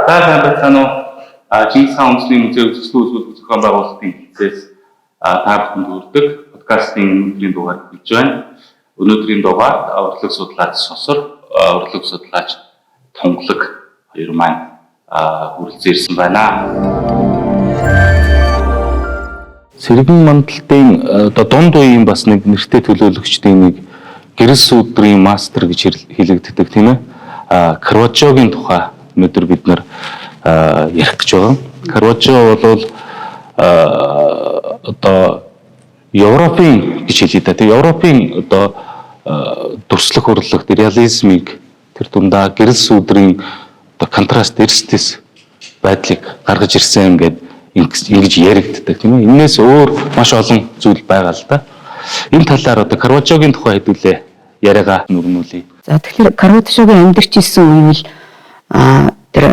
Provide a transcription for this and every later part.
За сайн байцгаана уу? Чингис хаан үндэсний музей үзэсгэлэн үзүүлэлт зохион байгуулалтын хэлцээс та бүхэнд хүрдэг подкастын өнөөдрийн дугаар хийж байна. Өнөөдрийн дугаар урлаг судлаач Сосор, урлаг судлаач Тунгалаг хоёр маань хүрэлцэн ирсэн байна. Сэргэн мандалтын дунд үеийн бас нэг нэртэй төлөөлөгчдийн нэг гэрэл судрын мастер гэж хэлэгддэг тийм ээ. Караваджогийн тухай өнөөдөр бид нар ярих гэж байгаа. Караваджо бол одоо Европын гэж хэлээ да. Тэгээ Европын одоо дүрслэх урлагт реализмыг тэр дундаа гэрэл судрын одоо контраст эрсдэс байдлыг гаргаж ирсэн гэдэг ингэж яригддаг тийм ээ. Энээс өөр маш олон зүйл байгаа л да. Энэ талаар одоо Караваджогийн тухай хэдүүлээ яриагаа нүрмүүлье. За тэгэхээр Караваджогийн амьдарч ирсэн үе бол тэр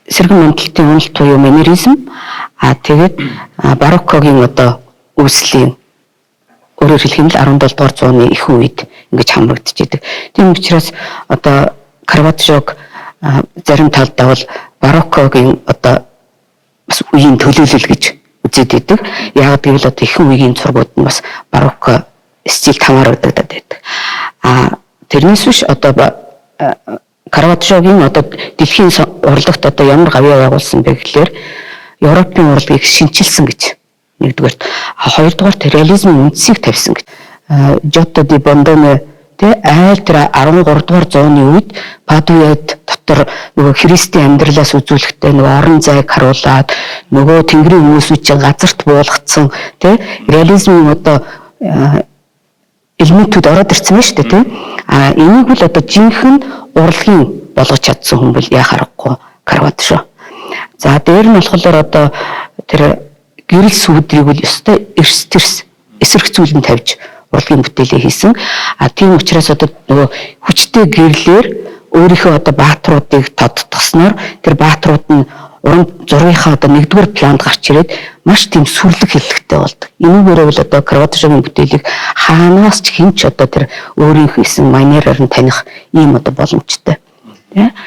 сэргэн мандалтын уналт буюу манеризм тэгээд бароккогийн одоо үүслийн өөрөөр хэлэх юм бол 17 дугаар зууны их үед ингэж хамрагдчихэдэг. Тийм учраас одоо Караваджог зарим талдаа бол бароккогийн одоо бас үеийн төлөөлөл гэж үзээд байдаг. Яг гэвэл одоо их үеийн зургууд нь бас барокко стилд хамаардаг байдаг. Тэрнээс биш одоо Караваджогийн одоо дэлхийн урлагт одоо ямар гавьяа байгуулсан бэ гэхээр Европын урлагийг шинчилсэн гэж нэгдүгээр, хоёрдугаар реализмын үндсийг тавьсан гэж. Giotto di Bondone айл тэр 13 дугаар зууны үед Падуяд дотор нөгөө христийн амьдралаас үзүүлэхдээ нөгөө орон зайг харуулад нөгөө тэнгэрийн хүмүүсийн газарт буулгацсан реализмын одоо элементүүд ороод ирсэн байна шүү дээ тийм. Энийг бол одоо жинхэнэ урлагийн болгож чадсан хүн бол яа харахгүй Караваджо. За дээр нь болохоор одоо тэр гэрэл сүудрийг бол ёстой эрс эсрэг зүйлэн тавьж урлагийн бүтээлээ хийсэн. Тийм учраас одоо нөгөө хүчтэй гэрлэр өөрийнхөө одоо баатруудыг тодтгосноор тэр баатрууд нь уран зургийнхаа одоо нэгдүгээр планд гарч ирээд маш тийм сүрлэг хэллэгтэй болдог. Энийгээр бол одоо Караваджогийн бүтээлийг хаанаас ч хинч одоо тэр өөрийнх хийсэн манераар нь таних ийм одоо боломжтой.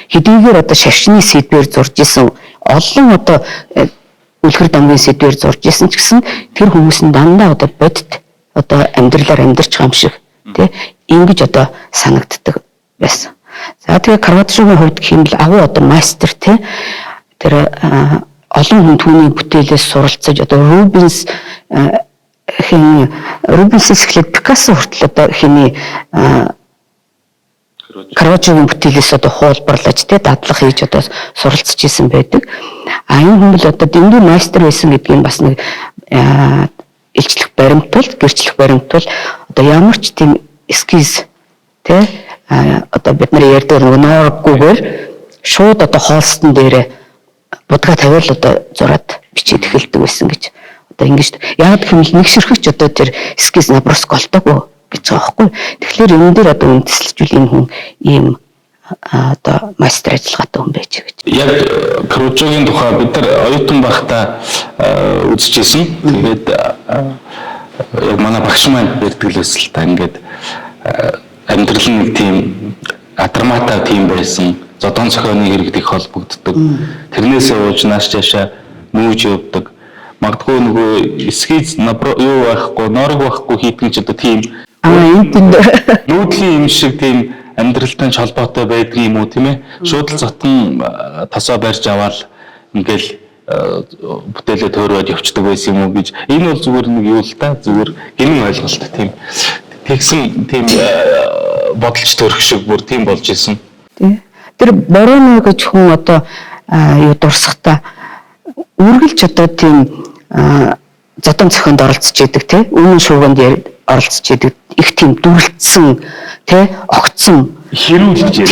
Хэдийгээр одоо шашны сэдвээр зурж исэн олон одоо үлгэр дамгийн сэдвээр зурж исэн ч гэсэн тэр хүмүүс нь дандаа одоо бодит одоо амьдралаар амьдарч байгаа юм шиг ингэж одоо санагддаг байсан. За тэгээ Караваджогийн хувьд гэх юм бол агуу одоо мастер тэр олон хүн түүний бүтээлээс суралцаж одоо Рубенсээс эхлээд Пикассо хүртэл одоо хиний Караваджогийн бүтээлээс одоо хуулбарлаж дадлах хийж одоо суралцж исэн байдаг. Энэ хүн бол одоо дэндүү мастер байсан гэдгийг бас нэг илчлэх баримтал, гэрчлэх баримтал одоо ямар ч тийм эскиз одоо бид нар ярьдаг нооргүйгээр шууд одоо хоолстон дээр будгаа тавиал одоо зураад бичиж эхэлдэг байсан гэж одоо ингэж яг хэмэл нэг ширхэгч одоо тэр эскиз наброск болтоогүй гэж байгаа байхгүй. Тэгэхээр энэ дээр одоо үндэслэлжүүл энэ хүн ийм одоо мастер ажиллагаатай хүн байж гэж. Яг Караваджогийн тухай бид нар оюутан байхдаа үзчихсэн. Тэгээд яг манай багш маань ярьдаг л байсан л та ингээд амьдрал нь тийм атармата тийм байсан. Зодон зохионы хэрэгт их холбогддог. Тэрнээсээ ууж нааш чаашаа нүүж явдаг. Магадгүй нөгөө эскиз юу байхгүй, норог байхгүй хийдгэн ч одоо тийм нүүдлийн юм шиг тийм амьдралтай холбоотой байдаг юм уу тийм ээ? Шууд л зотон тосоо барьж аваад ингээл бүтээлээ төөрөөд явцдаг байсан юм уу гэж. Энэ бол зүгээр нэг юу л та зүгээр гинэн ойлголт тийм. Тэгсэн тийм бодолч төрөх шиг бүр тийм болж исэн. Тэр Бороно гэж хүн одоо юу дурсахта үргэлж одоо тийм зодон зохионд оролцож идэг тийм. Өмнө шууганд оролцож идэг. Их тийм дүрлцсэн огцсон хэрүүлж идэг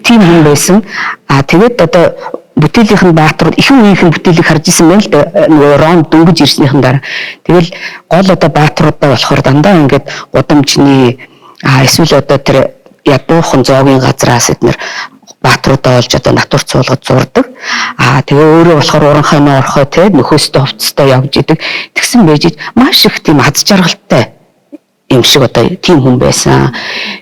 тийм хүн байсан. Тэгээд одоо бүтээлийнх нь баатрууд их үеийнхэн бүтээлийг харж исэн байна л да нөгөө Ром дөнгөж ирснийхэн дараа. Тэгэл гол одоо баатруудаа болохоор дандаа ингээд гудамжны эсвэл одоо тэр ядуухан зоогийн газраас эднэр баатруудаа олж одоо натур цуулгад зурдаг. Тэгээ өөрөө болохоор уранхайнаа орхоо нөхөстэй хувцастай явж идэг. Тэгсэн байж маш их тийм аз жаргалтай юм шиг одоо тийм хүн байсан.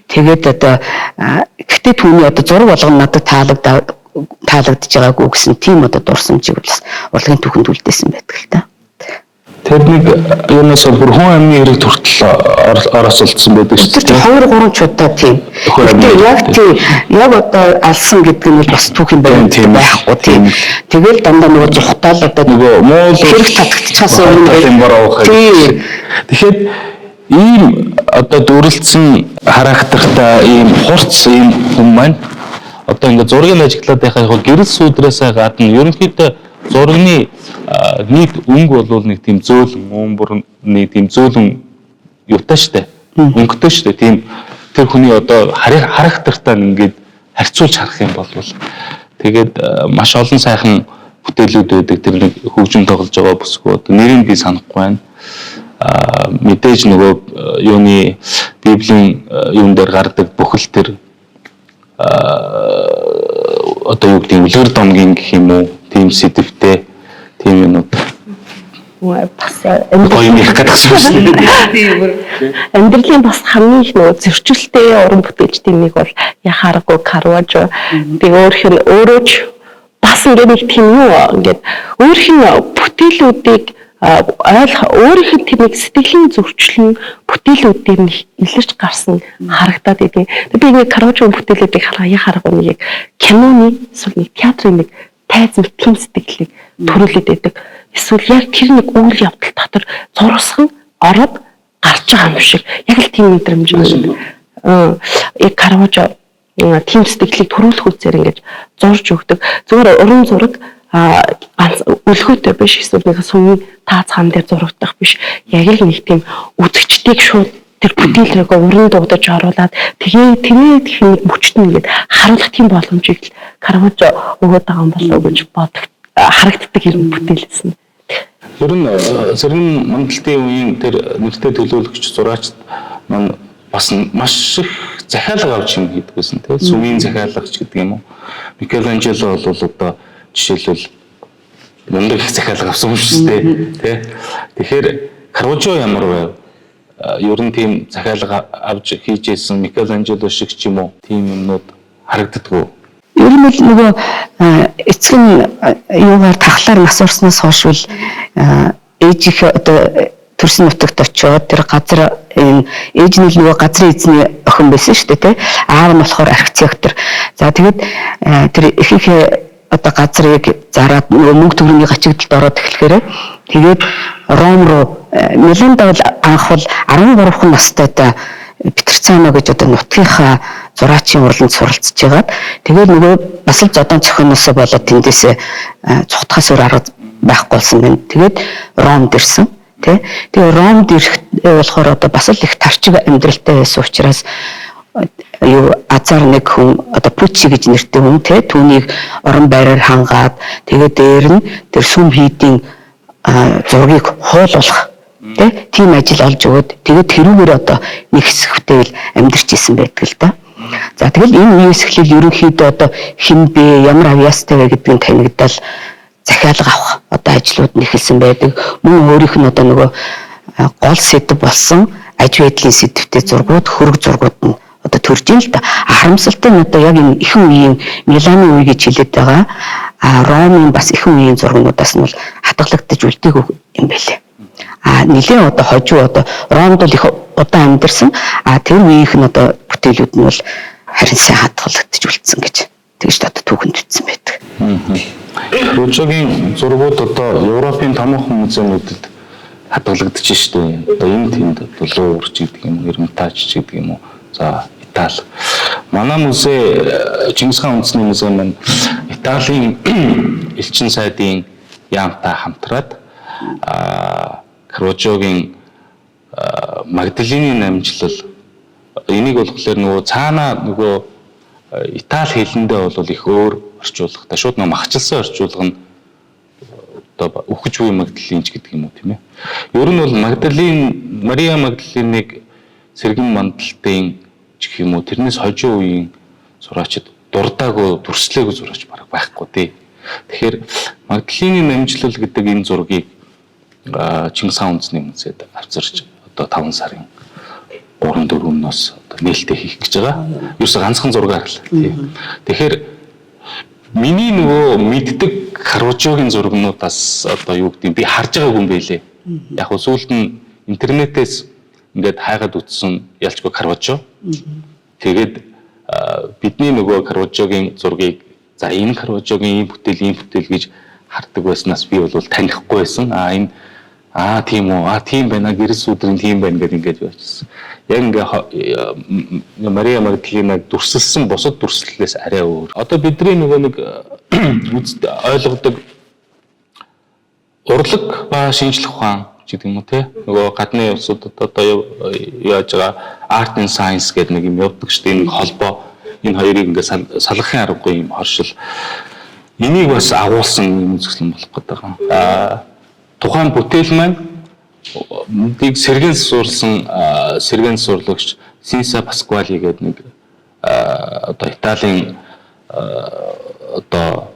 Тэгээд одоо гэхдээ түүний одоо зураг болгоно надад таалагдж байгаагүй гэсэн тийм одоо дурсамжийг бас урлагийн түүхэнд үлдээсэн байдаг л та. Тэр нэг юунаас бүр хүн амны хэрэг хүртэл оролцсон байдаг шүү дээ. 2-3 ч удаа тийм. Яг одоо алсан гэдэг нь бол бас түүхийн байхгүй тийм. Тэгэл дандаа нөгөө зүхтаал одоо нөгөө муу хэрэг татагдчихсан юм бороо. Тэгэхээр ийм одоо дүрлэлсэн характертай ийм хурц ийм хүн маань одоо ингээд зургийг ажиглаад байхаа яг гэрэл сүдрээс гадна ерөнхийдөө зургийн нийт өнгө бол нэг тийм зөөлөн өмбөрний тийм зөөлөн юутай штэ өнгөтэй штэ тийм тэр хүний одоо характертай ингээд харьцуулж харах юм бол тэгээд маш олон сайхан бүтээлүүд байдаг тэр нэг хөгжим тоглож байгаа бүсгүй одоо нэрийг би санахгүй байна мэдээж нөгөө юуны библийн юун дээр гардаг бүхэл тэр одоо юу гэдэг үлгэр домгийн гэх юм уу тийм сэдвтэй тийм юмуд бас амьдралын бас хамгийн их нөгөө зөрчилтэй уран бүтээлч тэмийг бол яхааргүй Караважо тэг өөрөө ч бас ингээд нэг тийм юу ингээд өөрийнх нь бүтээлүүдийг өөрийнх нь тэмийг сэтгэлийн зөрчлөн бүтээлүүдээр нь илэрч гарсан харагдаад идэв. Би ингээд Караважо бүтээлүүдийг яхааргүй нэг киноны эсвэл нэг театрын нэг тайз тийм сэтгэлийг төрүүлээд байдаг. Эсвэл яг тэр нэг үйл явдал дотор зурсхан ороод гарч байгаа юм шиг яг л тийм мэдрэмж байна. Яг Караважо тийм сэтгэлийг төрүүлэх үзээр ингэж зурж өгдөг. Зүгээр уран зураг ганц өлгөөтэй биш эсвэл нэг сувны таац хаан дээр зурагдах биш. Яг л нэг тийм үзэгчдийг шууд тэр бүтээлрээ уран дуудаж оруулаад тэгээд нэг мөчтөн ингэж харуулах тийм боломжийг Караважо өгöd байгаа юм болов уу гэж харагддаг юм бүтээлсэн. Ер нь Цэргийн Мандалтын үеийн тэр нэртэй төлөөлөгч зураач маань бас маш их захиалга авч юм хийдэг гэсэн тийм сүмийн захиалагч гэдэг юм уу. Микеланжело бол одоо жишээлбэл мундаг их захиалга авсан юм шүү дээ тийм. Тэгэхээр Караважо ямар байв? Ер нь тийм захиалга авч хийж ийсэн Микеланжело шиг ч юм уу тийм юмнууд харагддаггүй. Ер нь л нөгөө эцэг нь юугаар тахлаар нас орсноос хойш бол ээжих одоо төрсөн нутагт очиод тэр газар ээж нь нөгөө газрын эзний охин байсан шүү дээ тий. Аав нь болохоор архитектор. За тэгээд тэр ихэнх одоо газрыг зараад нөгөө мөнгө төгрөгийн гачигдалд ороод эхлэхээр тэгээд Ром руу Миланд бол анх бол 13 настайдаа Петрцано гэж одоо нутгийнхаа зураачийн урланд суралцж байгаад тэгээд нөгөө бас л зодон цохиноосоо болоод тэндээсээ цухтахаас өөр арга байхгүй болсон байна. Тэгээд Ромд ирсэн тий. Тэгээд Ромд ирэх болохоор одоо бас л их тарчиг амьдралтай байсан учраас юу азар нэг хүн одоо Пуччи гэж нэртэй хүн тий. Түүнийг орон байраар хангаад тэгээд дээр нь тэр сүм хийдийн зургийг хуулуулах тийм ажил олж өгöd тэгээд тэрүүгээр одоо нэг хэсэгтэй амьдарч исэн байдаг л да. За тэгэл энэ үеэс эхлээл ерөнхийдөө одоо хэн бэ, ямар авьяастай вэ гэдгийг танигдал захиалга авах одоо ажлууд нь эхэлсэн байдаг. Мөн өөрийнх нь одоо нөгөө гол сэдв болсон аж байдлын сэдвтэй зургууд, хөрөг зургууд нь одоо төрж ийн л да. Харамсалтай нь одоо яг энэ ихэнх үеийн Миланы үе гэж хэлээд байгаа. Ромын бас ихэнх үеийн зургуудаас нь бол хадгалагдаж үлдээгүй юм байлээ. Нилийн одоо хожуу одоо Ромд л их удаан амьдэрсэн. Тэр үеийнх нь одоо бүтээлүүд нь бол харин сайн хадгалагдаж үлдсэн гэж тэгж одоо түүхэнд ütсэн байдаг. Караважогийн зургууд одоо Европын томоохон музейнүүдэд хадгалагдаж штэ. Одоо энэ тэнд Лувр ч гэдэг юм, Эрмитаж ч гэдэг юм уу. За Итали. Манай музей Чингис хаан үндэсний музей маань Италийн элчин сайдын яамтай хамтраад Караважогийн Магдалины намжлал энийг болохоор нөгөө цаана нөгөө Итали хэлэндээ бол их өөр орчуулгатай шууд нөгөө махчилсан орчуулга нь одоо үхэж буй Магдалинч гэдэг юм уу тийм ээ. Ер нь бол Мария Магдалиныг Цэргийн Мандалтын ч гэх юм уу тэрнээс хожуу үеийн зураачид дурдаагүй дүрслээгүй зураач бараг байхгүй тий. Тэгэхээр Магдалины намжлал гэдэг энэ зургийг Чингис хаан үндэсний музейд авчирч одоо 5 сарын 3-4 нь бас одоо нээлттэй хийх гэж байгаа. Ерөөсө ганцхан зургаар л. Тэгэхээр миний нөгөө мэддэг Караважогийн зургнуудаас одоо юу гэдэг би харж байгаагүй юм байлээ. Яг нь сүүлд нь интернетээс ингээд хайгаад үзсэн ялчгүй Караважо. Тэгээд бидний нөгөө Караважогийн зургийг за энэ Караважогийн ийм бүтээл гэж хардаг байснаас би бол танихгүй байсан. Энэ тийм үү. Тийм байна. Гэрэл сүдрийн тийм байна гэдэг ингэж байжсэн. Яг ингээ Мария Магдалинаг дүрсэлсэн бусад дүрслэлээс арай өөр. Одоо бидний нөгөө нэг ойлгодог урлаг ба шинжлэх ухаан гэдэг юм уу те. Нөгөө гадны улсуудад одоо яаж байгаа Art and Science гэдэг нэг юм явдаг шүү дээ. Энэ холбоо энэ хоёрыг ингээ салгахын аргагүй юм хоршил. Энийг бас агуулсан юм үзэсгэлэн болох гэдэг байгаа. Тухайн бүтээл маань тийг сэргэн сурлагч Синса Пасквали гэдэг нэг одоо Италийн одоо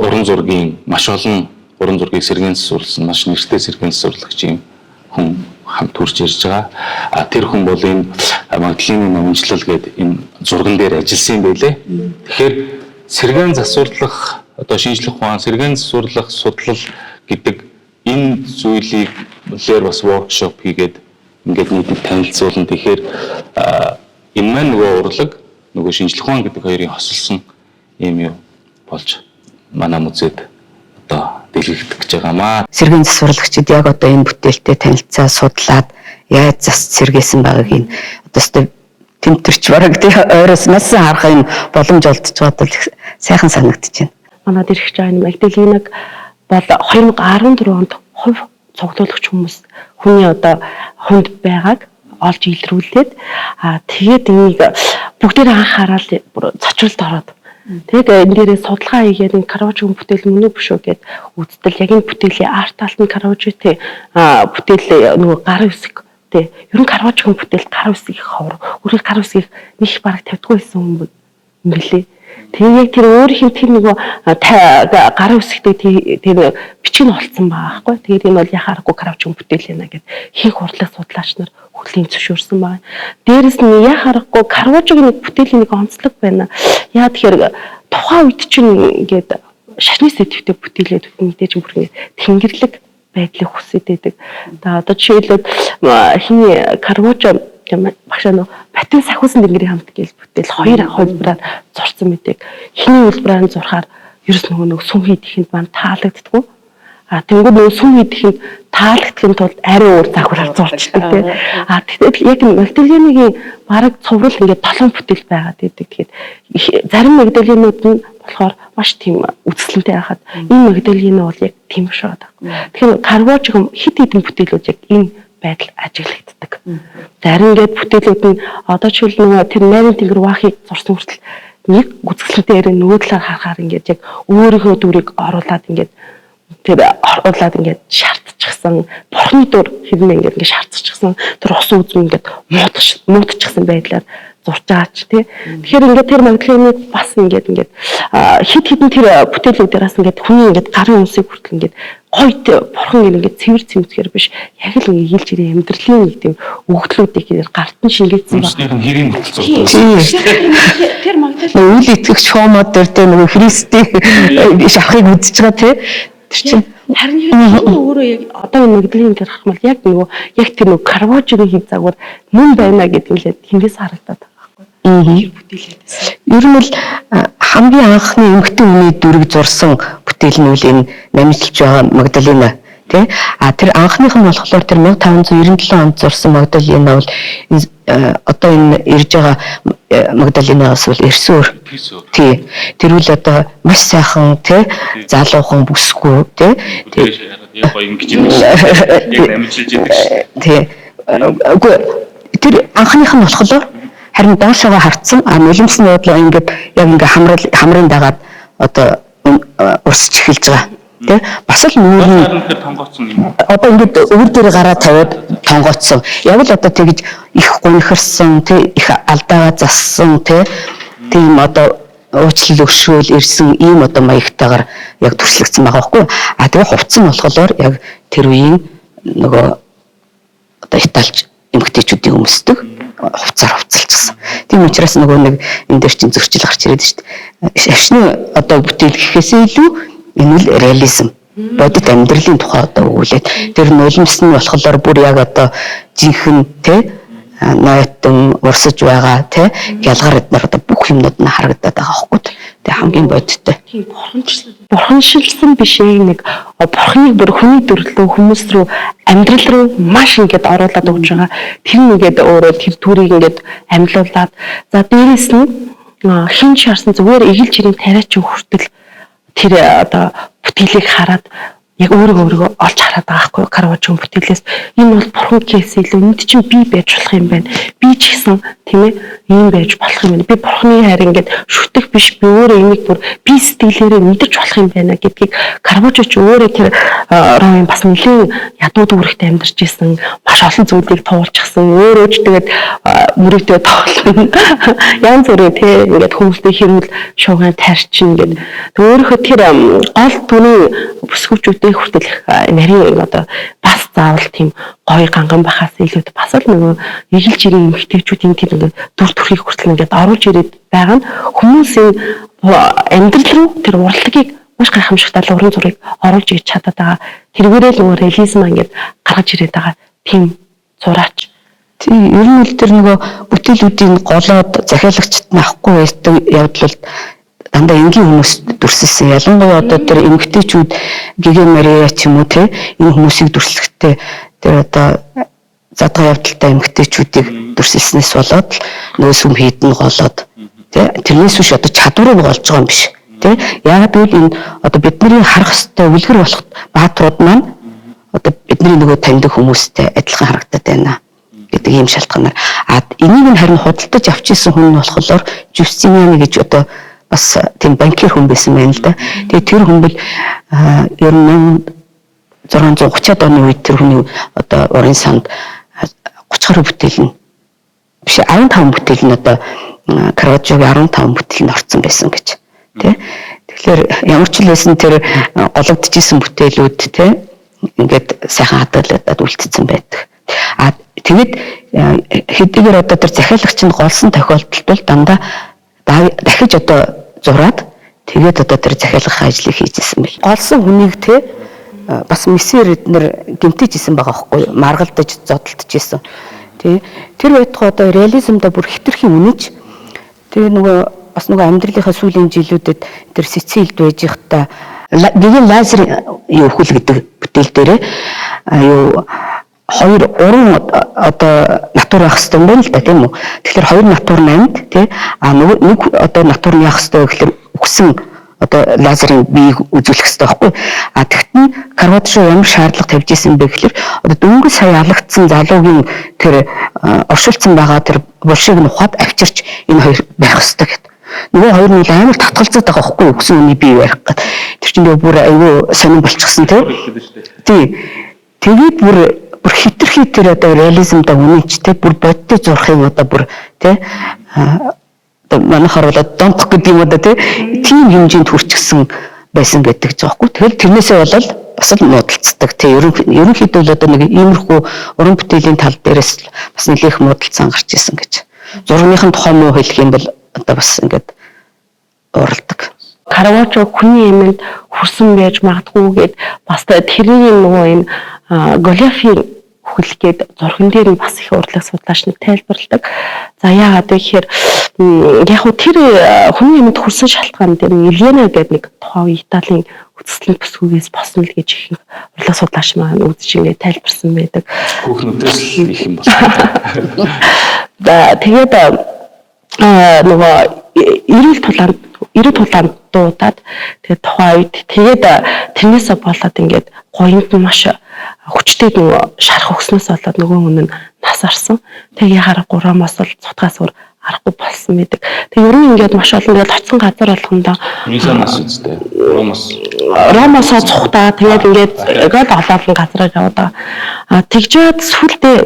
уран зургийн маш олон уран зургийг сэргэн сурлсан маш нэртэй сэргэн сурлагч юм хүн хамт төрж ирж байгаа. Тэр хүн бол энэ Магдалины номжлол гэдэг энэ зурган дээр ажилласан юм байлээ. Тэгэхээр сэргэн засварлах одоо шинжлэх ухаан сэргэн засварлах судлал гэдэг энэ зүйлийг лэр бас воркшоп хийгээд ингээд нийтэд танилцуулна. Тэгэхээр энэ маань нөгөө урлаг нөгөө шинжлэх ухаан гэдэг хоёрын хосолсон юм юу болж манай музейд одоо дэлгэгдэх гэж байгаамаа. Сэргийн засварлагчид яг одоо энэ бүтээлтэй танилцаа судлаад яаж зас сэргээсэн байгааг нь одоо тэмтэрч бараг тий ойроос нас харах юм боломж олдож байгаа бол сайхан санагдаж байна. Манайд ирэх жааны Магдалинаг бол 2014 онд хувь цуглуулагч хүний одоо хүнд байгааг олж илрүүлээд тэгээд энийг бүгдээр анхаарал цочролд ороод тэгээд энэ дээрээ судалгаа хийгээд энэ Караважогийн бүтээл мөн үү биш үү гэд үзтэл яг энэ бүтээлийн арт талын Караважогийн бүтээл нөгөө гар үсэг тий ер нь Караважогийн бүтээл гар үсэг их ховор өөрөөр гар үсгийг нэг бараг тавьдгүй байсан юм билээ. Тэгээ яг тэр өөрийнх нь тэр нөгөө гар үсгтэй тэр бичиг нь олцсон байгаа байхгүй. Тэгээд энэ бол яхаарахгүй Караважогийн бүтээл юм аа гэд хийх урлаг судлаач нар хөлийн зөвшөөрсөн байна. Дээрээс нь яхаарахгүй Караважогийн бүтээлийн нэг онцлог байна. Яа тэгэхээр тухайн үед чинь ингээд шашны сэтгвтэй бүтээлээд мэдээж бүрхээ тэнгэрлэг байдлыг хүсэж байдаг. Одоо жишээлбэл хиний Караважо багшаа Батин сахиусан тэнгэрийн хамт гээл бүтээл хоёр хувьраар зурсан мэдэг. Хиний үлбраар зурхаар ерөөс нөгөө сүм хийдэхэд маань таалагддаггүй. Тэнгүүд нөгөө сүм хийдэхэд таалагдахын тулд арай өөр загвараар зурчдаг тийм. Тэгэхээр яг Магдалиныгийн бараг цуврал ингээд толон бүтээл байгаад байдаг. Тэгэхээр зарим Магдалинууд нь болохоор маш тийм үзэсгэлэнтэй байхад энэ Магдалины бол яг тийм шүү дээ. Тэгэхээр Караважогийн хит хитэн бүтээлүүд яг энэ байдал ажиглагддаг. Зарим ингээд бүтээлүүд нь одоо жишээл нөгөө тэр найрын тэнгэр вахыг зурсан хүртэл нэг үзэсгэлэнтэй нөгөө талаар харахаар ингээд яг өөрийнхөө дүрийг оруулаад ингээд шаардчихсан бурхны дүр хэрнээ ингээд шаардчихсан тэр ус үзм ингээд муудчихсан байдлаар зурж байгаа ч тий. Тэгэхээр ингээд тэр Магдалиныг бас ингээд хит хитэн тэр бүтээлүүдээс ингээд хүний ингээд гарын үсийг хүртэл ингээд гойд бурхан ингээд цэвэр цэмцгээр биш яг л ингээд хийлж ирээ амьдралын нэг тийм өгдлүүдийг ингээд гарт нь шингээсэн байна. Хэрийн хөтөлцөө. Тэр Магдалин үйл итгэгч хомод дээр тэ нөгөө Христийн шавхыг үзэж байгаа тий. Тэр чинь харин өөрөө яг одоо энэ Магдалины дээр харах мал яг нөгөө яг тэр нөгөө Караважогийн хийх загвар мөн байна гэдэг нь тэндээс харагдаад байгаа байхгүй. Бүтээлээдсэн. Ер нь л хамгийн анхны эмэгтэй хүний дүрийг зурсан бүтээл нь үл энэ намжилж байгаа Магдалина тий. Тэр анхных нь болохоор тэр 1597 онд зурсан Магдалина бол одоо энэ ирж байгаа Магдалинаас бол эрсөөр тий. Тэр үл одоо маш сайхан тий залуухан бүсгүй тий. Яг гоё ингэж юм шиг яг намжилж идэг шүү. Тий. Үгүй тэр анхных нь болохоор харин доошоо харцсан нулимсны бодлоо ингээд яг ингээ хамрын дагаад одоо урсч эхэлж байгаа тий бас л нүүрний тонгооцсон юм. одоо ингээд өвөр дээр гараа тавиад тонгооцсон яг л одоо тэгж их гунхирсан тий их алдаагаа зассан тий тийм одоо уучлал өгшөөл ирсэн ийм одоо маягтайгаар яг төрслөгдсөн байгаа байхгүй. Тэгээ хувцсан болохоор яг тэр үеийн нөгөө одоо Италич эмэгтэйчүүдийг өмсдөг хувцаар хувцалчихсан. Тийм учраас нөгөө нэг энэ дээр чинь зөрчил гарч ирээд шүү дээ. Шашны одоо бүтээл гэхээсээ илүү энэ л реализм бодит амьдралын тухай одоо өгүүлээд тэр нулимс нь болохоор бүр яг одоо жинхэнэ те нойтон урсаж байгаа те ялгаар эднэр одоо бүх юмнууд нь харагдаад байгаа хөөхгүй. Тэгээ хамгийн бодиттой. Бурханшилсан биш нэг бурхныг бүр хүний төрлөө хүмүүс рүү амьдрал руу маш ингээд оруулаад өгч байгаа. Тэр нэгээд өөрөө тэр төрийг ингээд амьлуулад за дээрэс нь хин шаарсан зүгээр эгэл жирийн тариач хүртэл тэр одоо бүтээлийг хараад яг өөрийгөө олж хараад байгаа хгүй карважын бүтээлээс энэ бол бурхан кейс илүү энд чинь би байж болох юм байна. Би ч гэсэн тийм ээ ийм байж болох юм байна. Би бурханы хайр ингээд шүтэх биш би өөрөө энийг бүр би сэтгэлээрээ мэдэрч болох юм байна гэдгийг карважч өөрөө тэр ромын бас нэлийн ядууд үүрэгтэй амьдарч исэн маш олон зүйлийг туулчихсан. Өөрөө ч тэгээд мөрөгдөө тоглоно. Янз бүрийн тийм ингээд хүмүүстэй хэрүүл шууган тарчин гэдэг. Өөрөөхөө тэр гол түүний бүсгүүчүүд хүртэл нарийн одоо бас заавал тийм гоё ганган бахаас илүү бас л нөгөө эгэл жирийн эмэгтэйчүүдийн тийм ингээд дүр төрхийг хүртэл ингээд оруулж ирээд байгаа нь хүмүүсийн амьдрал руу тэр урлагийг маш гайхамшигтай уран зургийг оруулж ирж чадаад байгаа. Тэргээрээ л нөгөө реализм ингээд гаргаж ирээд байгаа тийм зураач. Тийм ер нь л тэр нөгөө бүтээлүүдийн голоод захиалагчд нь авахгүй байдаг явдал бол дандаа энгийн хүмүүс дүрсэлсэн. Ялангуяа одоо тэр эмэгтэйчүүд Гигэ Мария ч юм уу те энэ хүмүүсийг дүрслэхдээ тэр одоо задгаа явдалтай эмэгтэйчүүдийг дүрсэлснээс болоод нөгөө сүм хийдэн голоод те тэрнээс биш одоо чадварыг голж байгаа юм биш те. Яг л энэ одоо бидний харах ёстой үлгэр болох бааtruуд маань одоо бидний нөгөө таньдаг хүмүүстэй адилхан харагдаад байна гэдэг ийм шалтгаанаар энийг нь харин худалдаж авчирсан хүн нь болохоор Жустиниани гэж одоо бас тийм банкир хүн байсан байна л да. Тэгээ тэр хүн бол ер нь 1630-ад оны үед тэр хүний одоо уран санд 30 гаруй бүтээл нь биш 15 бүтээл нь одоо Караваджогийн 15 бүтээл нь орсон байсан гэж тий. Тэгэхээр ямар ч хэлсэн тэр гологдчихсэн бүтээлүүд тий ингээд сайхан хадгалагдаад үлдсэн байдаг. Тэгээд хэдийгээр одоо тэр захиалагч нь голсон тохиолдолд бол дандаа дахиж одоо зураад тэгээд одоо тэр захиалгах ажлыг хийжсэн бэл. Голсон хүнийг те бас мессер эднэр гэмтэж исэн байгаа байхгүй юу? Маргалдаж зодтолдож исэн. Тэ тэр байтугай одоо реализмда бүр хитрхийн үнэж. Тэгээ нөгөө бас нөгөө амьдралынхаа сүүлийн жилүүдэд тэр Сицилид байж ихта нэгэн лазер юу хөл гэдэг бүтээл дээрээ юу хоёр уран одоо натур байх хэрэгтэй юм байна л да тийм үү. Тэгэхээр хоёр натур намд тий нөгөө нэг одоо натур нь яах хэрэгтэй гэхээр үхсэн одоо лазерын биеийг үзүүлэх хэрэгтэй байхгүй. Тэгтэн Карваджо ямар шаардлага тавьж исэн бэ гэхээр одоо дөнгөж сая алагдсан залуугийн тэр оршуулсан байгаа тэр булшиг нь ухаад авчирч энэ хоёр байх хэрэгтэй гэдэг. Нөгөө хоёр нь амар татгалзаад байгаа байхгүй үхсэн хүний бие барих гэдэг. Тэр чинь бүр аюу сонирн болчихсон тий. Тэгээд бүр хитрхи тэр одоо реализмда үнэнчтэй бүр бодтой зурхыг одоо бүр тий манайхаар бол донтох гэдэг юм да тий тийм хэмжээнд хүрчихсэн байсан гэдэг ч аахгүй. Тэгэхээр тэрнээсээ болол бас л муудалцдаг тий ерөнхийдөө л одоо нэг иймэрхүү уран бүтээлийн тал дээрээс бас нэлээх муудалцсан гарч ирсэн гэж. Зургийнхын тухай муу хэлэх юм бол одоо бас ингээд уралдаг. Караваджо хүний эмэнд хүрсэн байж магадгүй гэд бас тэрний нөгөө энэ Голиафийн хүлгээд зурган дээр нь бас их урлаг судлаач нар тайлбарладаг. За яагаад вэ гэхээр яг хөө тэр хүний эмэнд хүрсэн шалтгаан дээр Ильена гэдэг нэг тухайн Италийн үсгэлэн бүсгүйгээс босно л гэж их урлаг судлаач маань үзэж ингэ тайлбарсан байдаг. Хүүхнүүдээс л их юм байна. Тэгээд нөгөө эрүүл тулаанд дуудаад тэгээд тухайн үед тэгээд тэрнээсээ болоод ингээд гоёнд нь маш хүчтэй нөгөө шарах өгснөөс болоод нөгөө хүн нь нас арсан. Тэгээ харахгүй Ромоос бол цутгаас өөр арахгүй болсон байдаг. Тэгээ ер нь ингээд маш олон ингээд хоцсон газар болгондоо Мисанаас үстэй. Ромоосоо цухтаа тэгээд ингээд олон газараар яваад тэгжээд сүлдээ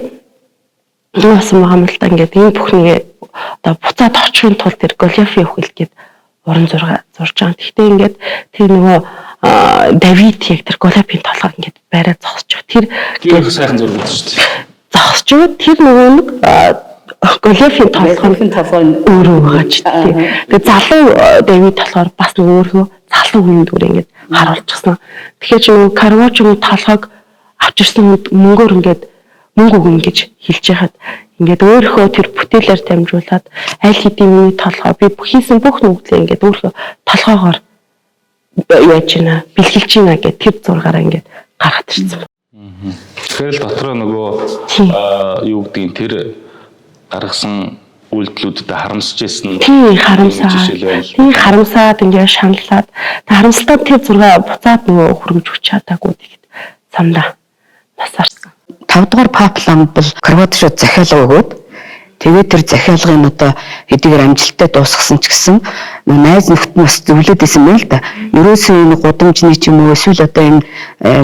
нуусан байгаа юм л да ингээд энэ бүхнийг одоо буцаад очихын тулд тэр Голиафи хөл гээд уран зураг зурж байгаа. Гэхдээ ингээд тэр нөгөө Давид яг тэр Голиафийн толгойг ингээд байраа зогсож. Тэр сайхан зураг үзсэн шүү дээ. зогсож тэр нөгөө нэг Голиафын толгойн өөрөө байгаа ч тийм. Тэгээ залуу Давид болохоор бас өөрөө залуу хүн дүр ингээд харуулчихсан. Тэгэхээр чи нөгөө Караважогийн толгойг авч ирсэн мөнгөөр ингээд мөнгө өгнө гэж хэлж яхад ингээд өөрөө тэр бүтээлээр дамжуулаад аль хэдийн миний толгой би хийсэн бүх нүглээ ингээд өөрөө толгоогоор яаж ийна бэлгэлж ийна гэд тэр зургаараа ингээд гаргад ирсэн. Тэгэхээр л дотроо нөгөө юу гэдгийг тэр гаргасан үйлдэлүүдэд харамсаж байсан. Тийм харамсаад ингээд шаналлаад харамсалтай тэр зургаа буцаад нөгөө хөргөж өгч чадаагүй тэгэхэд самдаа насарсан. 5 дугаар пап ламд бол Караваджо захиалга өгөөд тэгээд тэр захиалгын одоо хэдийгээр амжилттай дуусгасан ч гэсэн найз нөхд нь бас зөвлөд байсан мэн л да. Ерөөсөө энэ гудамжны ч юм уу эсвэл одоо энэ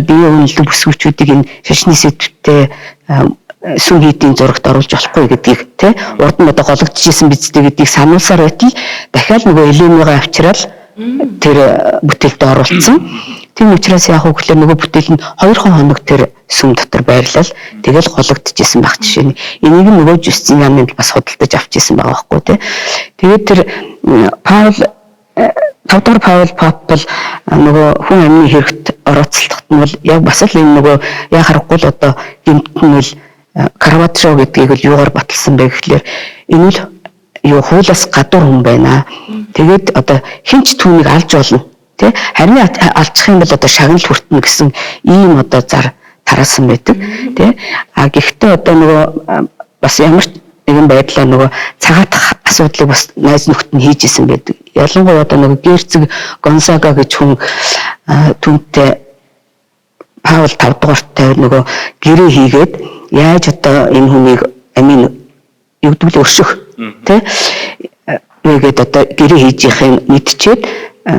бие үнэлэг бүсгүүчүүдийг энэ шашны сэдвтэй сүм хийдийн зурагт оруулж болохгүй гэдгийг тий урд нь одоо гологдчихсэн бидтэй гэдгийг сануулсаар байтал дахиад нөгөө Эленигаа авчирал тэр бүтээлд оруулсан. Тийм учраас яг хөглөө нөгөө бүтээл нь 2 хоног тэр сүм дотор байрлал тэгэл гологдчихсэн баг жишээ нь. Энийг нөгөө Жустинианыг бас худалдаж авчихсан байгаа байхгүй тий. Тэгээд тэр Паул 5 дугаар Паул пап бол нөгөө хүн амны хэрэгт орооцолдоход нь бол яг бас л энэ нөгөө яа харахгүй л одоо гэмтэн нь Караваджо гэдгийг л юугаар баталсан бэ гэхлээр энэ л юу хуулаас гадуур хүн байна. Тэгээд одоо хинч түүнийг алж болно. Тэ харин алчих юм бол одоо шагнал хүртэнэ гэсэн ийм одоо зар тараасан байдаг. Тэ гэхдээ одоо нөгөө бас ямар нэгэн байдлаар нөгөө цагаатах асуудлыг бас найз нөхд нь хийж исэн байдаг. Ялангуяа одоо нөгөө герцог Гонсага гэж хүн түүнтэй Паул 5 дугаартай нөгөө гэрээ хийгээд яаж одоо энэ хүнийг амин югдвэл өршөх тий нэгэд одоо гэрээ хийж ихийг мэдчихэд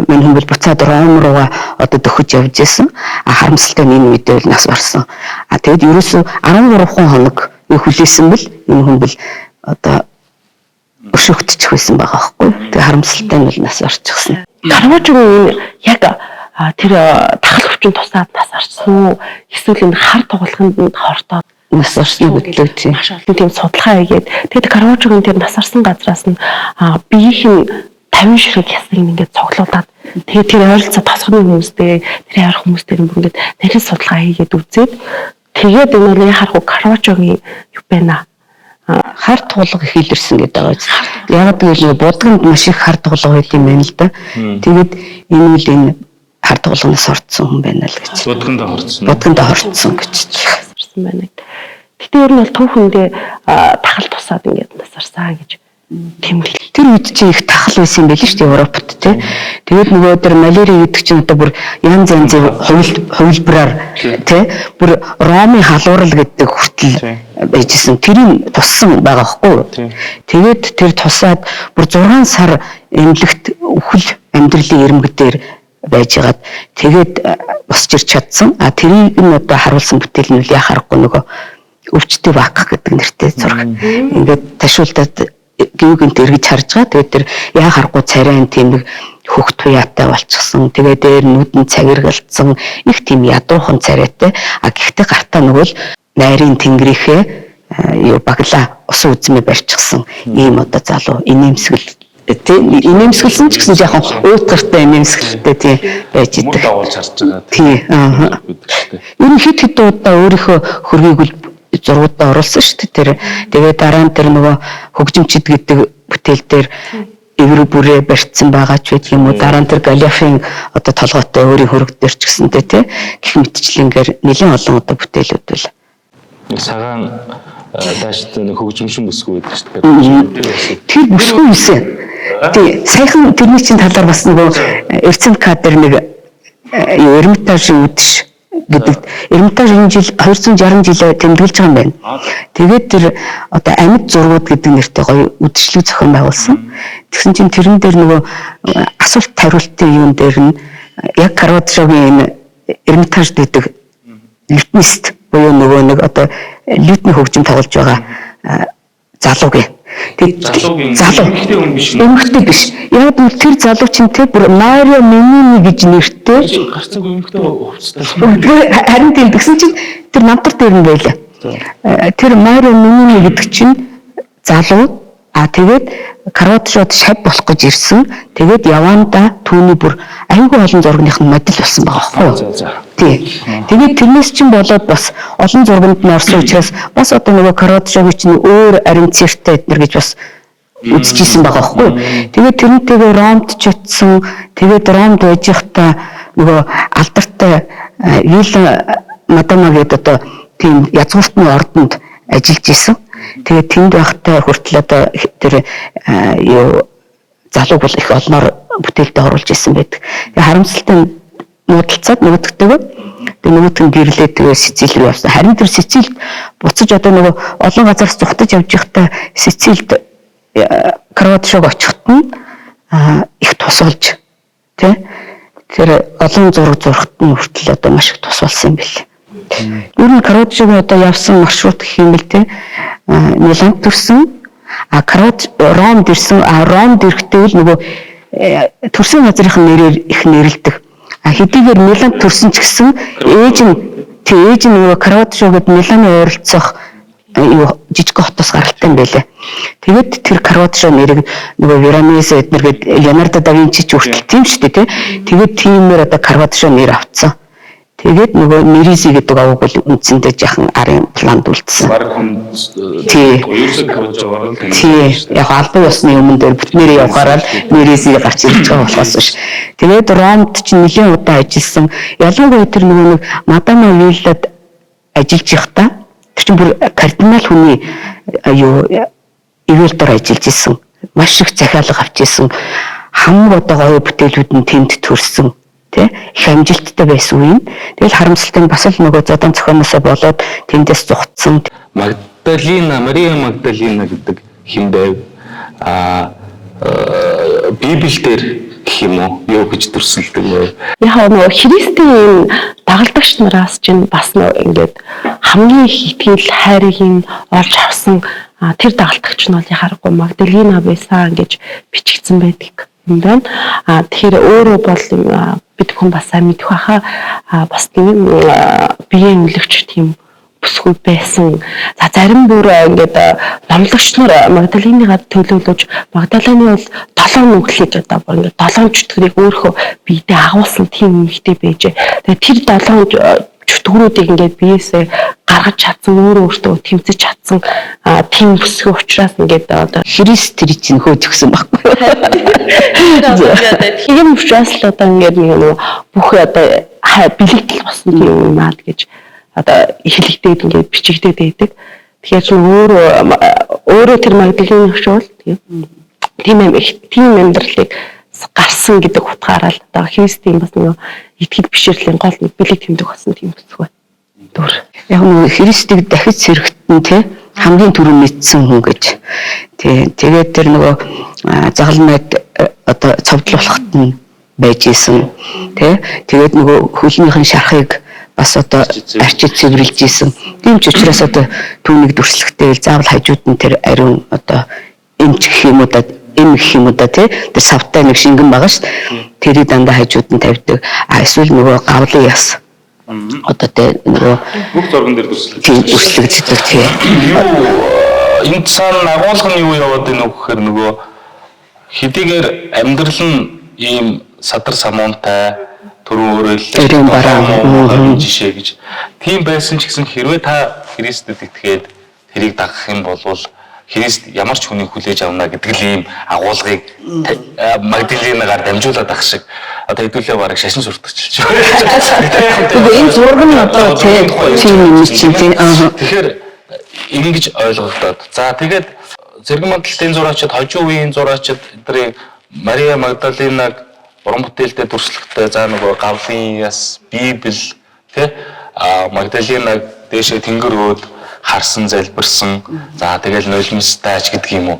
мань хүн бол буцаад Ром руугаа одоо дөхөж явж исэн. Харамсалтай энэ үедээ бол нас барсан. Тэгэд ерөөсөө 13 хоног хүлээсэн бэл энэ хүн бол одоо өшөөгдчих байсан байгаа байхгүй. Тэгээ харамсалтай нь бол нас барчихсан. Караважогийн яг тэр тахал өвчин тусаад нас арчсан уу? Эсвэл энэ хар тугалганд хортоод нас арсны хөдлөөч. Маш олон тийм судалгаа хийгээд тэгээд Караважогийн тэр нас арсан газраас нь биеийнх нь 50 ширхэг ясыг ингээд цоглуулад тэгээд тэр ойролцоо тосгоны хүмүүстэй тэр ярих хүмүүстэй ингээд нарийн судалгаа хийгээд үзээд тэгээд энэ бол яхах Караважогийн юу байна хар тулга хийлэрсэн гэдэг байгаа. Яг гэвэл будганд маш их хар тулга байт юм байна л да. Тэгээд энэ үл энэ хар тулгаас орцсон хүн байна л гэж. Будганд хорцсон гэж байна. Гэтэ ер нь бол төв хүндээ тахал тусаад ингээд насарсаа гэж тэмдэглэл. Тэр үед чи их тахал байсан юм байл шүү дээ Европод тий. Тэгээд нөгөө тэр малярия гэдэг чинь одоо бүр янз янзын хувилбараар тий бүр Ромын халуурал гэдэг хүртэл байжсэн. Тэрийг туссан байгаа байхгүй юу? Тэгээд тэр тусаад бүр 6 сар эмнэлэгт өхөл амьдралын ирмэгдээр байжгаад тэгээд босч ирч чадсан. Тэрийг нь одоо харуулсан бүтээл нь яа харахгүй нөгөө өвчтөй баак гэдэг нэртэй зураг. Ингээд ташуултад гүйгэнт эргэж харж байгаа. Тэгээд тэр яа харахгүй царайн тийм нэг хөх туяатай болчихсон. Тэгээд дээр нүдэн цагиргалцсан их тийм ядуухан царайтай. Гэхдээ гартаа нөгөө л найрын тэнгэрийнхээ юу баглаа усан үзмээ барьчихсан. Ийм одоо залуу инээмсгэл тийм инээмсгэлсэн ч гэсэн яг уутгартай инээмсгэлтэй тийм байж идэг. Давуулж харж байгаа. Тийм. Ер нь хэд удаа өөрийнхөө хөргийг зургуудаа оруулсан шүү дээ. Тэгээд дараа нь тэр нөгөө хөгжимчд гэдэг бүтээл дээр эвэр бүрээ барьцсан байгаа ч байдаг юм уу. Дараа нь тэр Голиафын одоо толгойтой өөрийн хөрөг дээр ч гэсэнтэй тий гэх мэтчлэнгээр нэлээд олон одоо бүтээлүүд бол цагаан даашд нэг хөгжимшин бүсгүй байдаг шүү дээ. Тэр бүсгүй юусэн. Тий саяхан тэрний чинь талаар бас нөгөө Эрцэн кадр нэг Эрмитаж үдш гэдэг Эрмитаж энэ жил 260 жилээ тэмдэглэж байгаа юм байна. Тэгээд тэр одоо амьд зургууд гэдэг нэртэй гоё үдшилэг зохион байгуулсан. Тэгсэн чинь тэрэн дээр нөгөө асуулт хариултын юун дээр нь яг Караваджогийн энэ Эрмитаж гэдэг лютнист буюу нөгөө нэг одоо лютний хөгжим тоглож байгаа залуугийн эмэгтэй биш. Яг нь тэр залуу чинь тэр бүр Марио Менини гэж нэртэй гарцаг эмэгтэй хувцастай. харин тийм тэгсэн чинь тэр намтар дээр нь байлаа. Тэр Майро Нунини гэдэг чинь залуу. Тэгээд карватшод шав болох гэж ирсэн. Тэгээд явандаа түүний бүр аюулгүй олон зургных нь модел болсон байгаа байхгүй юу? Тий. Тэгээд тэрнээс чинь болоод бас олон зурганд нь орсон учраас бас одоо нөгөө карватшогийн чинь өөр ариун цэртэй эднэр гэж бас үзчихсэн байгаа байхгүй юу? Тэгээд тэрнтэйгээ Ромд ч очсон. Тэгээд Ромд байж байхдаа нөгөө алдартай Вилла Мадама гэдэг одоо тийм язгууртны ордонд ажиллаж исэн. Тэгээд тэнд байхдаа хүртэл одоо тэр юу залууг бол их олноор бүтээлдээ оруулж исэн байдаг. Тэгээд харамсалтай нуудалцаад нөгөөдөгтэйгээ тэгээд нөгөөд нь гэрлээд тэгээд Сициль рүү явсан. Харин тэр Сициль буцаж одоо нөгөө олон газараас зүхтэж явж байхдаа Сицильд Карватшог очихт нь их тусалж тий тэр олон зураг зурхт нь хүртэл одоо маш их тус болсон юм билээ. Ер нь Карватшогийн одоо явсан маршрут гэх юм л тий Миланд төрсөн Ромд ирсэн Ромд ирэхдээ л нөгөө төрсөн газрын нэрээр их нэрлэдэг. Хэдийгээр Миланд төрсөн ч гэсэн ээж нь нөгөө Карватшогод Миланы ойролцоох жижиг хотоос гаралтай юм байлээ. Тэгээд тэр Карватшо нэрийг нөгөө Веронезе эднэргээд Леонардо да Винчи ч хүртэл тийм шүү дээ тий. Тэгээд тиймээр одоо Карватшо нэр авцсан. Тэгээд нөгөө Меризи гэдэг аваг бол үндсэндээ жахан арын планд үлдсэн. Тий. Яг албан ёсны өмнө дээр бүтнээрээ явахаар л Меризи гарч ирж байгаа болохоос биш. Тэгээд Ромд ч нэлийн удаа ажилласан. Ялангуяа тэр нөгөө нэг Мадама Виллад ажиллаж байхдаа тэр чинь бүр кардинал хүний ивэл дор ажиллаж исэн. Маш их захиалга авч исэн. Хамаг одоо гоё бүтээлүүд нь тэнд төрсөн. Их амжилттай байсан үе. Тэгэл харамсалтай нь бас л нөгөө зодон зохионоосоо болоод тэндээс зугтсан. Мария Магдалина гэдэг хэн байв? Библиэлд гэх юм уу? Юу гэж төрсөлдөг вэ? Яг нөгөө Христийн дагалдагч нараас чинь бас нөгөө ингээд хамгийн их итгэл хайрыг нь олж авсан тэр дагалдагч нь бол яхахгүй Магдалина байсан гэж бичигдсэн байдаг юм байна. Тэгэхээр өөрөө бол бид хүн бас сайн мэдэх байхаа бас тийм биеийн үлэгч тийм бүсгүй байсан. За зарим бүр ингээд номлогч нар Магдалиныгаа төлөөлөж Магдалины бол 7 нүглийг одоо бүр ингээд 7 чөтгөрийг өөрөө биедээ агуулсан тийм юмхтэй байжээ. Тэгээд тэр 7 чөтгөрүүдийг ингээд биесээ гаргаж чадсан өөртөө тэмцэж чадсан тийм бүсгүй учраас ингээд одоо Христ тэр чинь хөөжгсөн байхгүй. Тийм учраас л одоо ингээд нэг бүх одоо бэлэгдэл болсон юм наад гэж одоо ихлэгдээд ингээд бичигдээд байдаг. Тэгэхээр чинь өөрөө тэр Магдалины өгч бол тийм амьдралыг гарсан гэдэг утгаараа л одоо Христийн бас нэг итгэл бишрлийн гол нэг бэлэг тэмдэг болсон тийм бүсгүй. Дүр. Яг нэг Христийг дахиж сэргэтэн тий хамгийн түрүү мэдсэн хүн гэж. Тий тэгээд тэр нөгөө загалмайд одоо цовдлуулахт нь байж исэн тий тэгээд нөгөө хөлнийхэн шархыг бас одоо арчиж цэвэрлж исэн. Тийм ч учраас одоо түүнийг дүрслэхтэй заавал хажууд нь тэр ариун одоо эмч гэх юм уу да тий тэр савтай нэг шингэн байгаа шүү дээ. Тэрийг дандаа хажууд нь тавьдаг. Эсвэл нөгөө гавлын яс одоо тий нөгөө бүх зурган дээр дүрслэгддэг тий. Энд цаана агуулгын юу яваад байна вэ гэхээр нөгөө хэдийгээр амьдрал нь ийм садар самуунтай түрүү өөрөөр жишээ гэж тийм байсан ч гэсэн хэрвээ та Христэд итгээд тэрийг дагах юм бол Христ ямар ч хүнийг хүлээж авна гэдэг л ийм агуулгыг Магдалинагаар дамжуулаад ах шиг одоо хэдүүлээ бараг шашин сурталчилж байна. Энэ зураг нь одоо тийм юм чинь тэгэхээр ингэж ойлгогдоод. За тэгээд зэрэг мандалтын зураачид, хожуу үеийн зураачид эдгээр Мария Магдалинаг уран бүтээлдээ дүрслэхдээ за нөгөө гавлын яс, Библи тий Магдалинаг дээшээ тэнгэр өөд харсан залбирсан. За тэгэл нулимстайч гэдэг юм уу.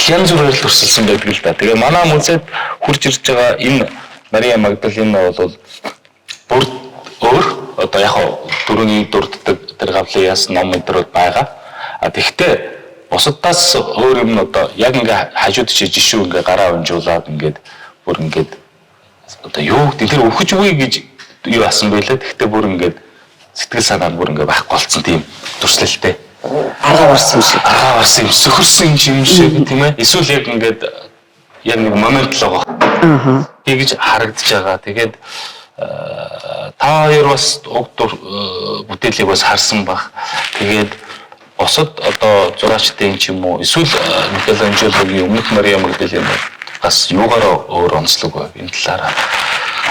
Янз бүрээр л төрсөлсөн байдаг л да. Тэгээ манай музейд хурж ирж байгаа энэ Мария Магдалина бол бүр өөр одоо яг дөрөвний дурддаг тэр гавлын яс ном өдрүүд байгаа. Тэгэхдээ бусадаас өөр юм одоо яг ингээ хажууд чи жишүү ингээ гараа унжуулаад ингээд бүр ингээд одоо юу гэдэг тэр өвхөж үе гэж юу асан байлаа. Тэгэхдээ бүр ингээд сэтгэл санаа бүр ингээ байхгүй болцсон тийм төрслөлтэй. Аргаа барсан юм шиг. Аргаа барсан юм сөхөрсөн юм шиг тийм ээ. Эсвэл яг ингээд яг нэг момент л байгаа. Тэгж харагдаж байгаа. Тэгээд та хоёр бас уг бүтээлийг бас харсан баг. Тэгээд босод одоо зураачдын ч юм уу эсвэл Микеланжелогийн өмнөх Мария Магдалины бас юугаар өөр онцлог байв энэ талаараа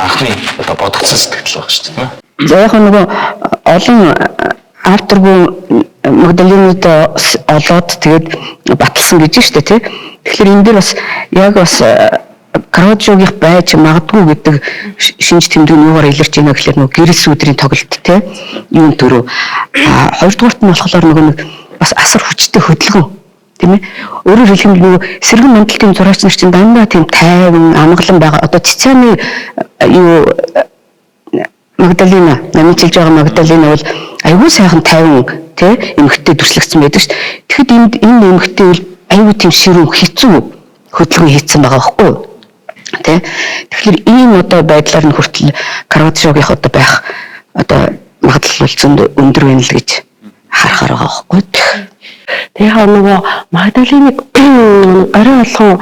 анхны одоо бодогдсон сэтгэл баг шүү дээ. За яг нөгөө олон авторгүй Магдалинууд олоод тэгээд баталсан гэж шүү дээ тий. Тэгэхээр энэ дээр бас яг бас Караваджогийн байж магадгүй гэдэг шинж тэмдэг юугаар илэрч байна гэхэлэр нөгөө гэрэл сүдрийн тоглолт тий. Юун төрөө хоёрдугаарт нь болохоор нөгөө нэг бас асар хүчтэй хөдөлгөөн тийм ээ. Өөрөөр хэлбэл нөгөө сэргэн мандалтын зураач нар чинь дандаа тийм тайван амгалан байгаа. Одоо Тицианы юу Магдалина намжилж байгаа Магдалина бол аюул сайхан тайван тий эмэгтэй дүрслэгдсэн байдаг шүү дээ. Тэгэхэд энэ эмэгтэй бол аюул тийм ширүүн хэцүү хөдөлгөөн хийцэн байгаа байхгүй юу? Тий. Тэгэхээр ийм одоо байдлаар нь хүртэл Караваджогийн одоо байх одоо магадлал зөнд өндөр байна л гэж харахаар байгаа байхгүй юу? Тэгээ нөгөө Магдалиныг орой болгон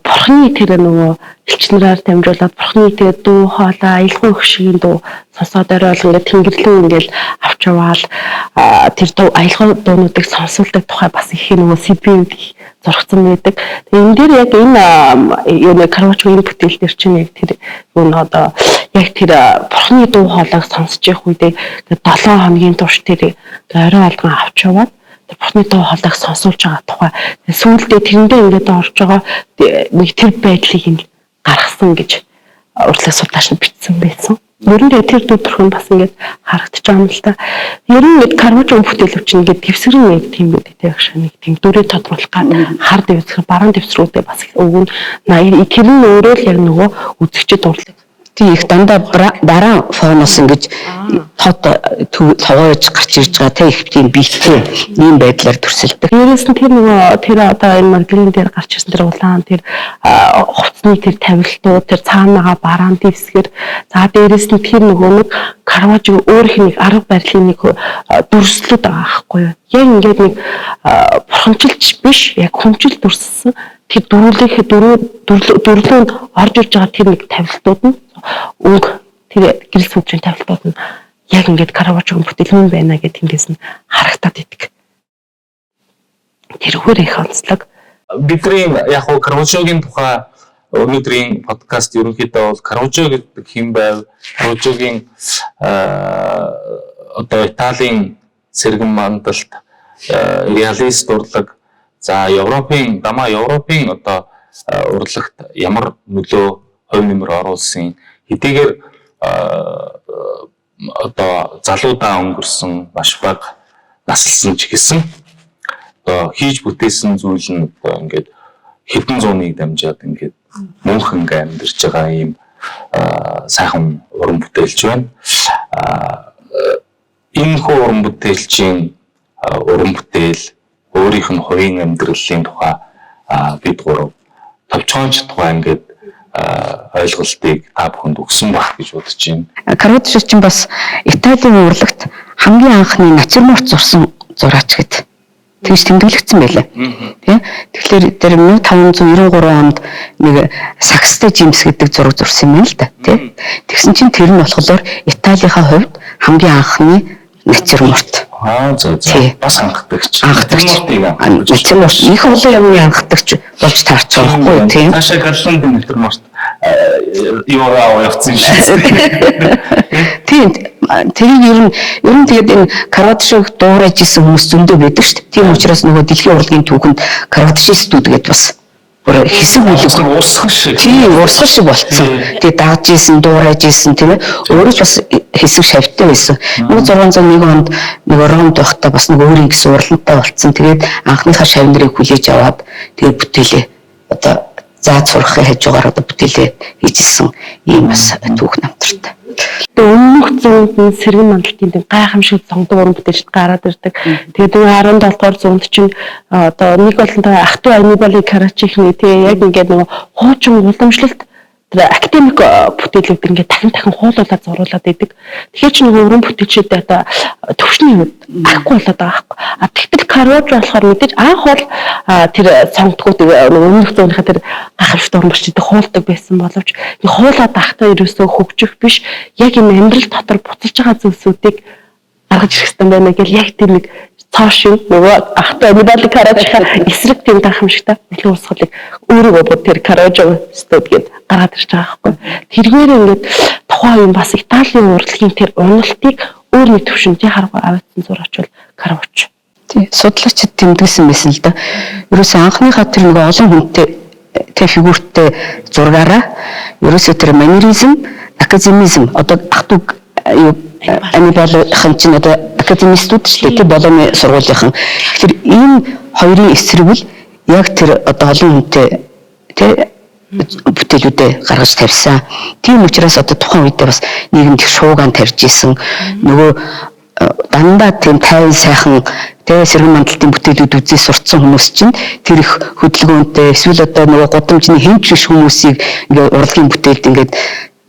бурхны тэр нөгөө элчнэрээр дамжуулаад бурхны тэр дуу хоолой аялгын хөшгийн дуу сонсоод орой болгон ингээд тэнгэрлэн ингээд авч яваал тэр дуу аялгын дуунуудыг сонсуулдаг тухай бас их нөгөө CD-д зургацсан байдаг. Тэгээ энэ дээр яг энэ юу нэг Караваджогийн бүтээл дээр чинь яг тэр юу одоо яг тэр бурхны дуу хоолойг сонсож явах үедээ 7 хоногийн турш тэр орой болгон авч яваад бурхны дуу хоолойг сонсуулж байгаа тухай сүүлдээ тэрэндээ ингээд орж байгаа нэг тэр байдлыг нь гаргасан гэж урлагийн судлаач нь бичсэн байсан. Ер нь тэр дүүрхэн бас ингээд харагдаж байгаа юм л та. Ер нь нэг Караваджогийн бүтээлч ингээд дэвсгэрэн нэг тийм үедээ яг шиг нэг тийм дүрээ тодруулах гад хар дэвсгэр баруун дэвсгэрүүдээ бас өвгөн тэр нь өөрөө л яг нөгөө үзэгчд урлаг тийм их дандаа дараа фоноос ингэж тод тогоож гарч ирж байгаа те их тийм биетэй ийм байдлаар төрсөлдөг. Ерөөс нь тэр нөгөө тэр одоо энэ Магдалин дээр гарч ирсэн тэр улаан тэр хувцсны тэр тавилтууд тэр цаанаага бараан дэвсгэр за дээрээс нь тэр нөгөө нэг Караваджо өөрийнх нь нэг арга барилын нэг дүрслүүд байгаа байхгүй юу. Яг ингээд нэг бурхамжилч биш яг хүмжил дүрссэн тэр дөрвөлөнд орж ирж байгаа тэр нэг тавилтууд нь өнгө тэр гэрэл сүдрийн тавилтууд нь яг ингээд Караваджогийн бүтээл юм байна гэдэг тэндээс нь харагдаад идэг. Тэр өөр их онцлог. Бидний яг хоо Караваджогийн тухай өнөөдрийн подкаст ерөнхийдөө бол Караваджо гэдэг хэм байв, Караваджогийн одоо Италийн сэргэн мандалт, реалист урлаг, за Европын одоо урлагт ямар нөлөө хувь нэмэр оруулсан хэдийгээр одоо залуудаа өнгөрсөн маш бага наслсан ч гэсэн одоо хийж бүтээсэн зүйл нь одоо ингээд хэдэн зууныг дамжаад ингээд мөнхөн амьдарч байгаа юм сайхан уран бүтээлч байна. Энэ уран бүтээлчийн уран бүтээл өөрийнх нь хувийн амьдралын тухай бид гурав товчоонч тухай ингээд ойлголтыг та бүхэнд өгсөн байх гэж бодож байна. Караваджо чинь бас Италийн урлагт хамгийн анхны натюрморт зурсан зураач гэд тэгж тэмдэглэгдсэн байлаа. Тийм. Тэгэхээр тэр 1593 онд нэг Сакстэй Жимс гэдэг зураг зурсан юм л да. Тийм. Тэгсэн чинь тэр нь болохоор Италийнхаа хувьд хамгийн анхны натюрморт. Бас анхдагч. Натюрморт их олон юмны анхдагч болж таарч байгаа байхгүй тийм. Таашаа Карлондын натюрморт юугаа явцсан шүү. Тийм. Тэрийг ер нь тэгээд энэ Караваджог дуурайж исэн хүмүүс зөндөө байдаг шүү дээ. Тийм учраас нөгөө дэлхийн урлагийн түүхэнд Караваджистууд гэдээ бас хэсэг үлэг уусгах шиг. Тийм, уусгах шиг болцсон. Тэгээд дааж исэн, дуурайж исэн тийм ээ. Өөрөө ч бас хэсэг шавьтай байсан. 1601 онд нөгөө Ромд байхдаа бас нөгөө өөрийн гэсэн урлагтай болцсон. Тэгээд анхныхаа шавнарыг хүлээж аваад тэгээд бүтээлээ одоо зааж сурахын хажуугаар одоо бүтээлээ хийжсэн ийм бас түүх намтартай. Өмнөх зуунд нь сэргэн мандалтын гайхамшиг зонгдог уран бүтээлчд гараад ирдэг. Тэгээд 17 дугаар зуунд чинь одоо нэг болон ах トゥ Анибали Карачихны тий яг ингээд нөгөө хуучин уламжлалт тэр академик бүтээлүүд ингээд дахин хуулуулаад зуруулаад байдаг. Тэгэхээр ч нөгөө уран бүтээлчүүд одоо төвшний үед авахгүй болоод байгаа байхгүй. А тэгтэл Караваджо болохоор мэдээж анх бол тэр сонгодгууд өмнөх зуунийхаа тэр гахамшигт урамчдыг хуулдаг байсан боловч энэ хуулаад ахтаа ерөөсөө хөгжих биш яг энэ амьдрал дотор буцаж байгаа зүйлсүүдийг гаргаж ирэх хэрэгтэй байна гэж яг тэр нэг цааш нөгөө ахтаа Нибали Караваджо эсрэг тийм гахамшигтай урлагийн урсгалыг өөрийгөө тэр Караваджо студ гээд гаргаад ирж байгаа байхгүй. Тэргээр ингээд тухайн үеийн бас Италийн урлагийн тэр уналтыг өөр нэг төвшөнд харахгүй аваадсан зураач бол Караваджо. Тий, судлаачид тэмдэглэсэн байсан л да. Ерөөсөө анхныхаа тэр нэг олон хүнтэй тэр фигуртэй зургаараа ерөөсөө тэр манеризм, академизм одоо ахтуг Анибалын чинь одоо академистууд ч тийм болооны сургуулийнхан. Тэгэхээр энэ хоёрын эсрэгэл яг тэр одоо олон хүнтэй тий бүтээлүүдэд гаргаж тавьсан. Тийм учраас одоо тухайн үедээ бас нийгэмд их шуугаан тарьж исэн. Нөгөө дандаа тийм тайван сайхан тэгээ сэргэн мандалтын бүтээлүүд үзээ сурцсан хүмүүс чинь тэр их хөдөлгөөнтэй эсвэл одоо нөгөө гудамжны хэмж биш хүмүүсийг ингээ урлагийн бүтээлд ингээд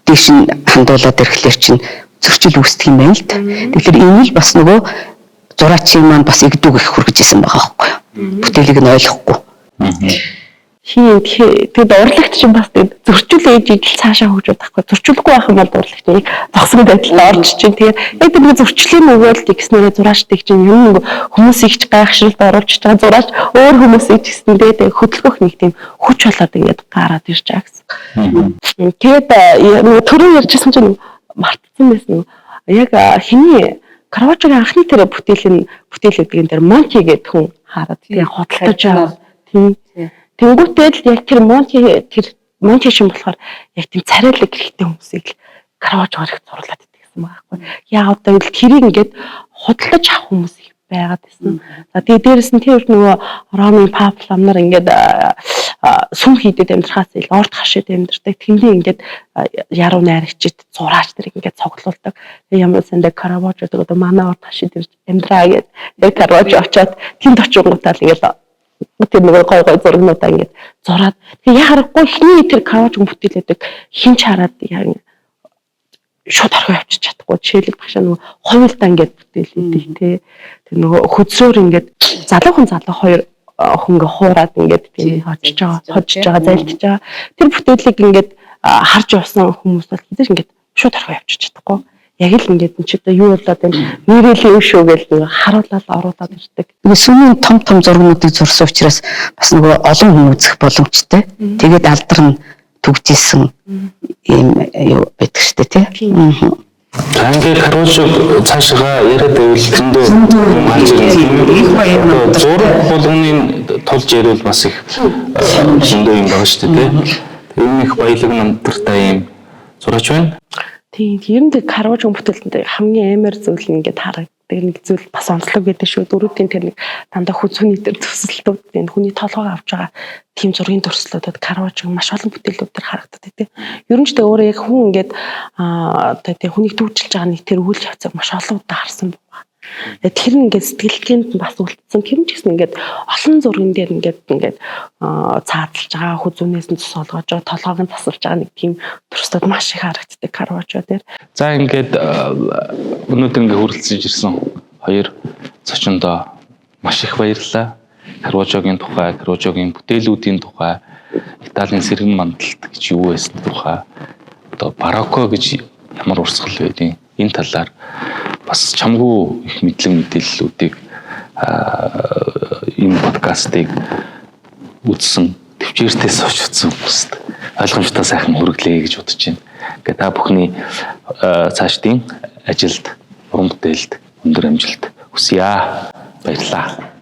дээш нь хандуулаад ирэхлээр чинь зөрчил үүсдэг юм байна л да. Тэгэхээр энэ л бас нөгөө зураачийн маань бас игдүүг их хүргэж исэн байгаа байхгүй юу? Бүтээлийг нь ойлгохгүй. Тэгээд урлагт чинь бас зөрчил ээжийг л цаашаа хөгжүүлэх байхгүй. Зөрчилгүй байх юм бол урлагт нэг зогсгон байдлаар орж чинь. Тэгээд яг тэр нэг зөрчлийн өгөөл гэснээр зураачдыг чинь юм нэг хүмүүсийг ч гайхшралд оруулж байгаа зураач өөр хүмүүсийг ч гэсэндээ тэгээд хөдөлгөх нэг тийм хүч болоод ингээд гараад ирж байгаа гэсэн. Тэгээд түрүү ярьжсэн чинь мартсан байсан. Яг хэний Караваджогийн анхны тэр бүтээлүүдийн тэр Монти гэдэг хүн хараад тэгээ худалдаж аваад тийм тэнгуүтэл яг тэр Монти шин болохоор яг тийм царайлаг хэрэгтэй хүмүүсийг Караваджогаар их зурлаад байдаг гэсэн байгаа байхгүй. Яа одоо тэрийг ингээд худалдаж авах хүмүүс их байгаад байсан. За тэгээ дээрэс нь тэр нөгөө Ромын пап ламнар ингээд сүм хийдэд амьдрахаас ил орд хашид амьдрдаг. Тэндээ ингээд яруу найрагчид зураач тэр ингээд цоглуулдаг. Тэгээ ямар сандаа Караваджо гэдэг одоо манай орд хашид амьдраа гэдэг. Тэгээ Караваджо очоод тэнд очингуудаа ингээд тэр нэг гой зургнуудаа ингээд зураад. Тэгээ яхахгүй хний тэр Караваджо бүтээлэдэг хинч хараад яг шууд орхио авчиж чадахгүй. Жишээлбэл багшаа нөгөө хувилдаа ингээд бүтээлэдэг тий. Тэр нөгөө хөзрөөр ингээд залуухан хоёр хөнгө хуураад ингээд тийм хожиж байгаа зайлдж байгаа. Тэр бүтээлийг ингээд харж явсан хүмүүс бол хэдэж ингээд шууд орхио авчиж чадахгүй. Яг л ингээд энэ ч одоо юу болоод энэ нэрээлийн шүү гэж нэг харуулаад оруулаад ирдэг. Нөгөө сүмийн том зургуудыг зурсан учраас бас нөгөө олон хүн үзэх боломжтой. Тэгээд алдарн түгжсэн юм юу байдаг шүү дээ тий. Ингээд Караваджог цаашаа яриад байвал зөндөө малж ирсэн. Зураг болгоны тулж ярил бас их зөндөө юм байгаа шүү дээ. Энэ их баялаг намтартай юм зураач байна. Тийм ер нь Караваджо бүтээлтэнд хамгийн амар зүйл нь ингээд харагддаг нэг зүйл бас онцлог гэдэг шүү. Дөрүүдийн тэр нэг дандаа хүзүүний тэр төсөлтүүд энэ хүний толгой авч байгаа тийм зургийн төрслөдөд Караваджо маш олон бүтээлүүд төр харагддаг тийм. Ер нь ч өөрөө яг хүн ингээд одоо тийм хүнийг дүүжилж байгаа нэг тэр үйл явцыг маш олон удаа харсан байна. Тэр нь ингээд сэтгэлгээнд бас үлдсэн. Тэр нь ч гэсэн ингээд олон зурган дээр ингээд цаадалж байгаа хүзүүнээс нь цус олгож байгаа толгойг нь тасалж байгаа нэг тийм төрслөд маш их харагддаг Караваджо дээр. За ингээд өнөөдөр ингээд хүрэлцэж ирсэн хоёр зочиндоо маш их баярлалаа. Караваджогийн тухай, Караваджогийн бүтээлүүдийн тухай, Италийн сэргэн мандалт гэж юу байсан тухай, одоо барокко гэж ямар урсгал байдیں۔ Энэ талаар бас чамгүй их мэдээллүүдийг энэ подкастыг үзсэн, төвчээртэй сууж утсан хүмүүст ойлгомжтой сайхан хүргэлээ гэж бодож байна. Ингээд та бүхний цаашдын ажилд, уран бүтээлд өндөр амжилт хүсье. Баярлалаа.